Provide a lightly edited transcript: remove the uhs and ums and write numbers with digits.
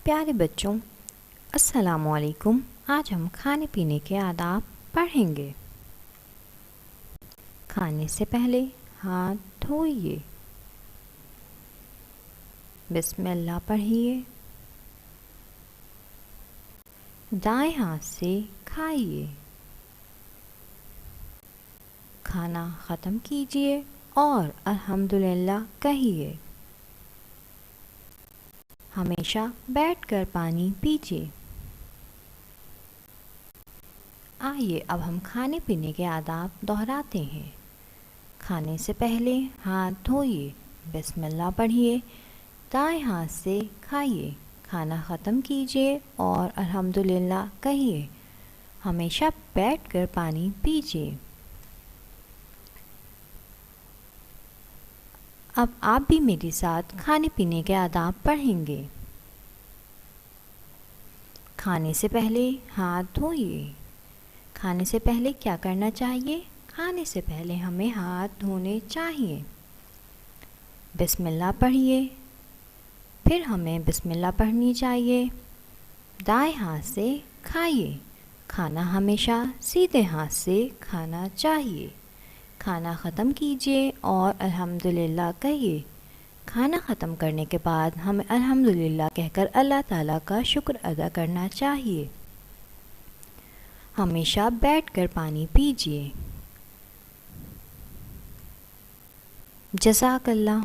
प्यारे बच्चों, अस्सलामुअलैकुम। आज हम खाने पीने के आदाब पढ़ेंगे। खाने से पहले हाथ धोइए, बिस्मिल्लाह पढ़िए, दाएं हाथ से खाइए, खाना ख़त्म कीजिए और अल्हम्दुलिल्लाह कहिए। हमेशा बैठकर पानी पीजिए। आइए अब हम खाने पीने के आदाब दोहराते हैं। खाने से पहले हाथ धोइए, बिस्मिल्लाह पढ़िए, दाएं हाथ से खाइए, खाना ख़त्म कीजिए और अल्हम्दुलिल्लाह कहिए। हमेशा बैठकर पानी पीजिए। अब आप भी मेरे साथ खाने पीने के आदाब पढ़ेंगे। खाने से पहले हाथ धोइए। खाने से पहले क्या करना चाहिए? खाने से पहले हमें हाथ धोने चाहिए। बिस्मिल्लाह पढ़िए, फिर हमें बिस्मिल्लाह पढ़नी चाहिए। दाएं हाथ से खाइए, खाना हमेशा सीधे हाथ से खाना चाहिए। खाना ख़त्म कीजिए और अल्हम्दुलिल्लाह कहिए। खाना ख़त्म करने के बाद हमें अल्हम्दुलिल्लाह कहकर अल्लाह ताला का शुक्र अदा करना चाहिए। हमेशा बैठकर पानी पीजिए। जज़ाकल्लाह।